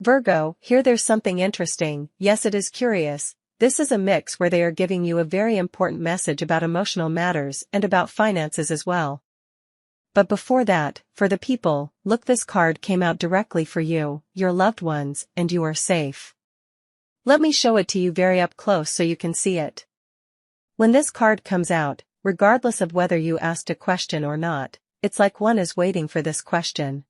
Virgo, here there's something interesting. Yes, it is curious. This is a mix where they are giving you a very important message about emotional matters and about finances as well. But before that, for the people, look, this card came out directly for you, your loved ones, and you are safe. Let me show it to you very up close so you can see it. When this card comes out, regardless of whether you asked a question or not, it's like one is waiting for this question.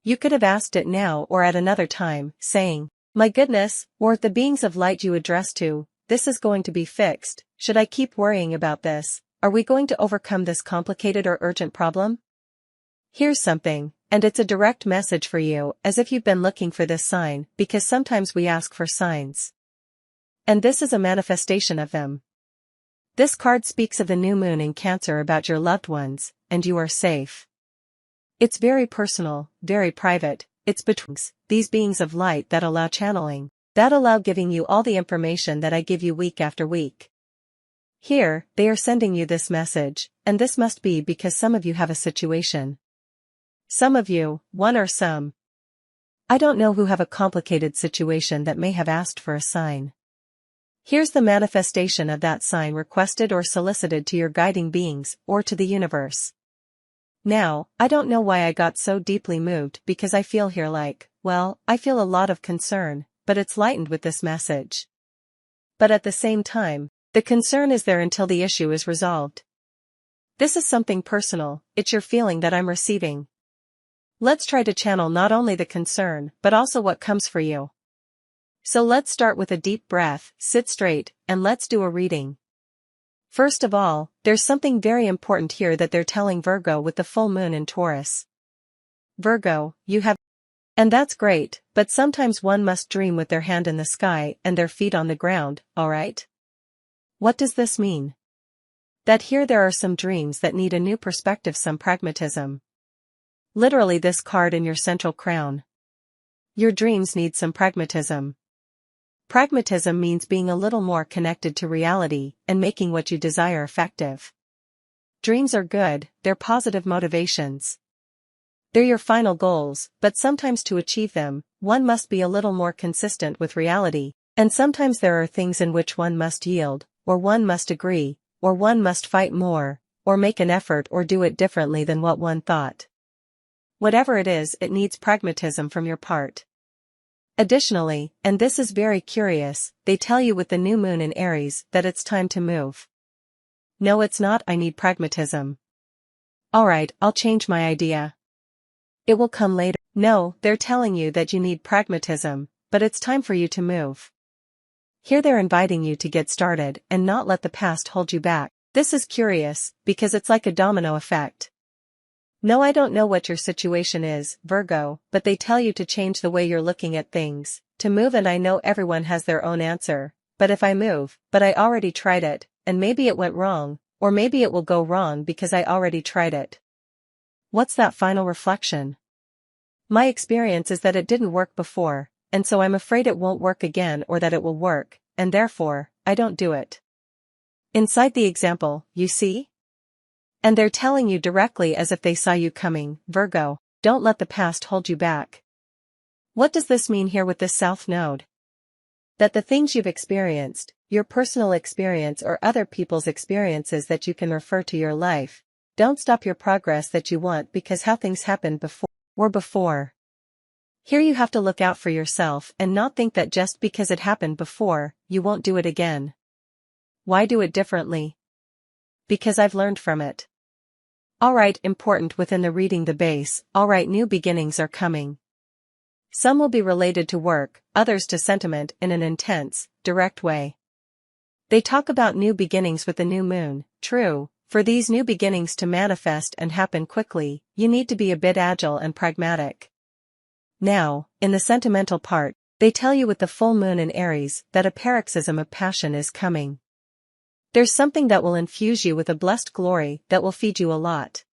You could have asked it now or at another time, saying, "My goodness," or the beings of light you address to, "This is going to be fixed. Should I keep worrying about this? Are we going to overcome this complicated or urgent problem?" Here's something, and it's a direct message for you, as if you've been looking for this sign, because sometimes we ask for signs. And this is a manifestation of them. This card speaks of the new moon in Cancer about your loved ones, and you are safe. It's very personal, very private. It's between these beings of light that allow channeling, that allow giving you all the information that I give you week after week. Here, they are sending you this message, and this must be because some of you have a situation. Some of you, one or some. I don't know who have a complicated situation that may have asked for a sign. Here's the manifestation of that sign requested or solicited to your guiding beings, or to the universe. Now, I don't know why I got so deeply moved because I feel here like, well, I feel a lot of concern, but it's lightened with this message. But at the same time, the concern is there until the issue is resolved. This is something personal, it's your feeling that I'm receiving. Let's try to channel not only the concern, but also what comes for you. So let's start with a deep breath, sit straight, and let's do a reading. First of all, there's something very important here that they're telling Virgo with the full moon in Taurus. Virgo, you have... And that's great, but sometimes one must dream with their hand in the sky and their feet on the ground, alright? What does this mean? That here there are some dreams that need a new perspective, some pragmatism. Literally this card in your central crown. Your dreams need some pragmatism. Pragmatism means being a little more connected to reality and making what you desire effective. Dreams are good, they're positive motivations. They're your final goals, but sometimes to achieve them, one must be a little more consistent with reality, and sometimes there are things in which one must yield, or one must agree, or one must fight more, or make an effort or do it differently than what one thought. Whatever it is, it needs pragmatism from your part. Additionally, and this is very curious, they tell you with the new moon in Aries that it's time to move. No, it's not, I need pragmatism. Alright, I'll change my idea. It will come later. No, they're telling you that you need pragmatism, but it's time for you to move. Here they're inviting you to get started and not let the past hold you back. This is curious, because it's like a domino effect. No, I don't know what your situation is, Virgo, but they tell you to change the way you're looking at things, to move, and I know everyone has their own answer, but if I move, but I already tried it, and maybe it went wrong, or maybe it will go wrong because I already tried it. What's that final reflection? My experience is that it didn't work before, and so I'm afraid it won't work again, or that it will work, and therefore, I don't do it. Inside the example, you see? And they're telling you directly as if they saw you coming, Virgo, don't let the past hold you back. What does this mean here with this South Node? That the things you've experienced, your personal experience or other people's experiences that you can refer to your life, don't stop your progress that you want because how things happened before. Here you have to look out for yourself and not think that just because it happened before, you won't do it again. Why do it differently? Because I've learned from it. Alright, important within the reading the base, alright, new beginnings are coming. Some will be related to work, others to sentiment in an intense, direct way. They talk about new beginnings with the new moon, true, for these new beginnings to manifest and happen quickly, you need to be a bit agile and pragmatic. Now, in the sentimental part, they tell you with the full moon in Aries that a paroxysm of passion is coming. There's something that will infuse you with a blessed glory that will feed you a lot.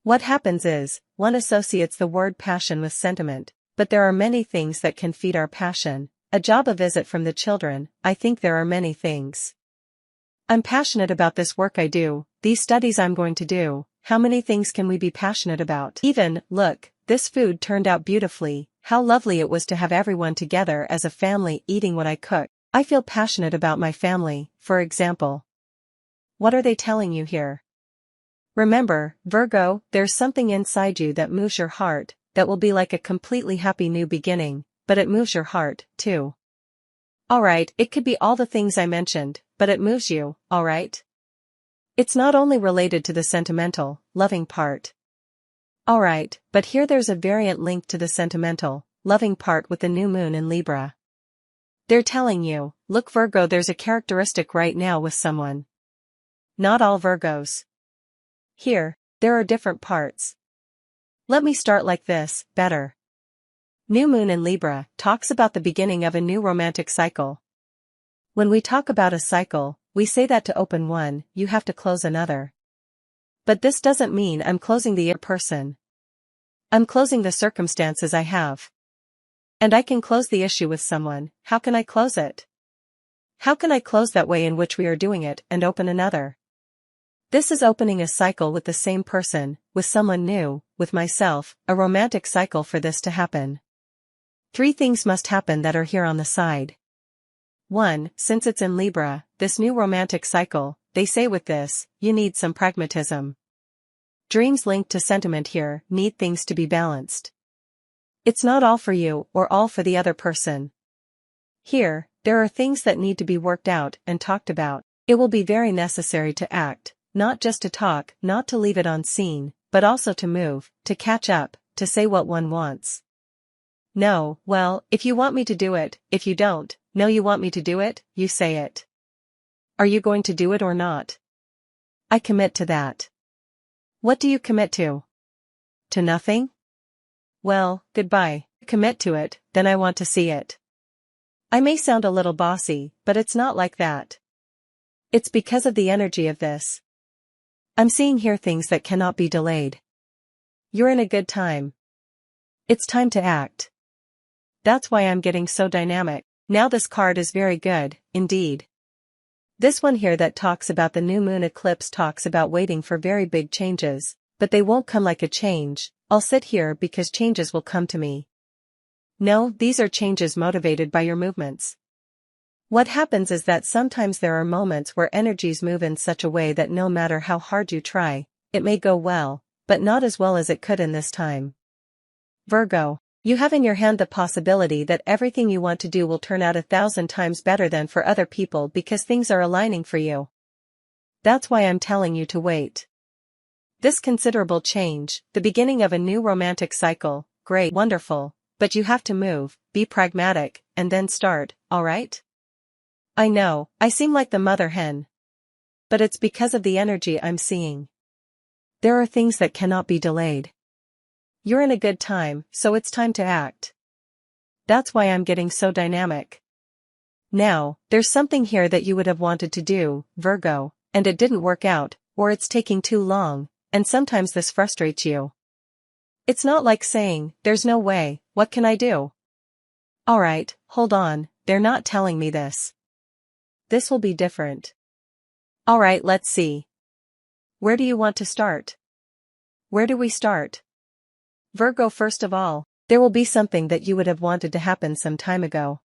What happens is, one associates the word passion with sentiment, but there are many things that can feed our passion. A job, a visit from the children, I think there are many things. I'm passionate about this work I do, these studies I'm going to do, how many things can we be passionate about? Even, look, this food turned out beautifully, how lovely it was to have everyone together as a family eating what I cook. I feel passionate about my family, for example. What are they telling you here? Remember, Virgo, there's something inside you that moves your heart, that will be like a completely happy new beginning, but it moves your heart, too. Alright, it could be all the things I mentioned, but it moves you, alright? It's not only related to the sentimental, loving part. Alright, but here there's a variant link to the sentimental, loving part with the new moon in Libra. They're telling you, look Virgo, there's a characteristic right now with someone. Not all Virgos. Here, there are different parts. Let me start like this, better. New moon in Libra talks about the beginning of a new romantic cycle. When we talk about a cycle, we say that to open one, you have to close another. But this doesn't mean I'm closing the other person. I'm closing the circumstances I have. And I can close the issue with someone. How can I close it? How can I close that way in which we are doing it and open another? This is opening a cycle with the same person, with someone new, with myself, a romantic cycle for this to happen. 3 things must happen that are here on the side. 1. Since it's in Libra, this new romantic cycle, they say with this, you need some pragmatism. Dreams linked to sentiment here need things to be balanced. It's not all for you or all for the other person. Here, there are things that need to be worked out and talked about. It will be very necessary to act, not just to talk, not to leave it on scene, but also to move, to catch up, to say what one wants. No, well, if you want me to do it, if you don't, no you want me to do it, you say it. Are you going to do it or not? I commit to that. What do you commit to? To nothing? Well, goodbye. Commit to it, then I want to see it. I may sound a little bossy, but it's not like that. It's because of the energy of this. I'm seeing here things that cannot be delayed. You're in a good time. It's time to act. That's why I'm getting so dynamic. Now this card is very good, indeed. This one here that talks about the new moon eclipse talks about waiting for very big changes, but they won't come like a change. I'll sit here because changes will come to me. No, these are changes motivated by your movements. What happens is that sometimes there are moments where energies move in such a way that no matter how hard you try, it may go well, but not as well as it could in this time. Virgo, you have in your hand the possibility that everything you want to do will turn out 1,000 times better than for other people because things are aligning for you. That's why I'm telling you to wait. This considerable change, the beginning of a new romantic cycle, great, wonderful, but you have to move, be pragmatic, and then start, alright? I know, I seem like the mother hen. But it's because of the energy I'm seeing. There are things that cannot be delayed. You're in a good time, so it's time to act. That's why I'm getting so dynamic. Now, there's something here that you would have wanted to do, Virgo, and it didn't work out, or it's taking too long, and sometimes this frustrates you. It's not like saying, there's no way, what can I do? Alright, hold on, they're not telling me this. This will be different. Alright, let's see. Where do you want to start? Where do we start? Virgo, first of all, there will be something that you would have wanted to happen some time ago.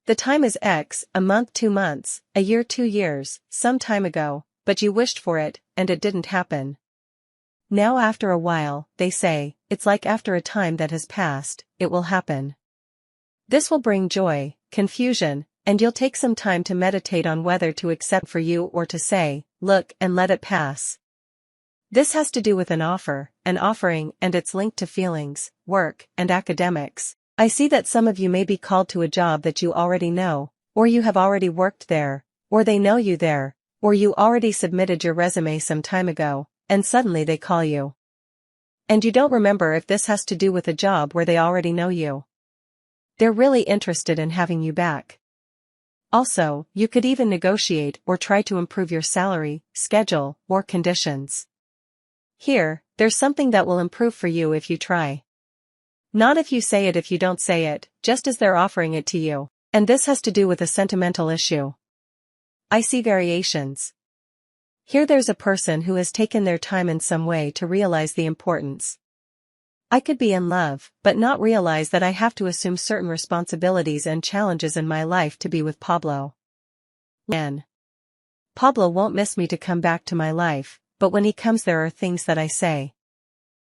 The time is X, a month, 2 months, a year, 2 years, some time ago, but you wished for it, and it didn't happen. Now after a while, they say, it's like after a time that has passed, it will happen. This will bring joy, confusion, and you'll take some time to meditate on whether to accept for you or to say, look and let it pass. This has to do with an offer, an offering, and it's linked to feelings, work, and academics. I see that some of you may be called to a job that you already know, or you have already worked there, or they know you there, or you already submitted your resume some time ago, and suddenly they call you. And you don't remember if this has to do with a job where they already know you. They're really interested in having you back. Also, you could even negotiate or try to improve your salary, schedule, or conditions. Here, there's something that will improve for you if you try. Not if you say it, if you don't say it, just as they're offering it to you. And this has to do with a sentimental issue. I see variations. Here there's a person who has taken their time in some way to realize the importance. I could be in love, but not realize that I have to assume certain responsibilities and challenges in my life to be with Pablo. N. Pablo won't miss me to come back to my life, but when he comes there are things that I say.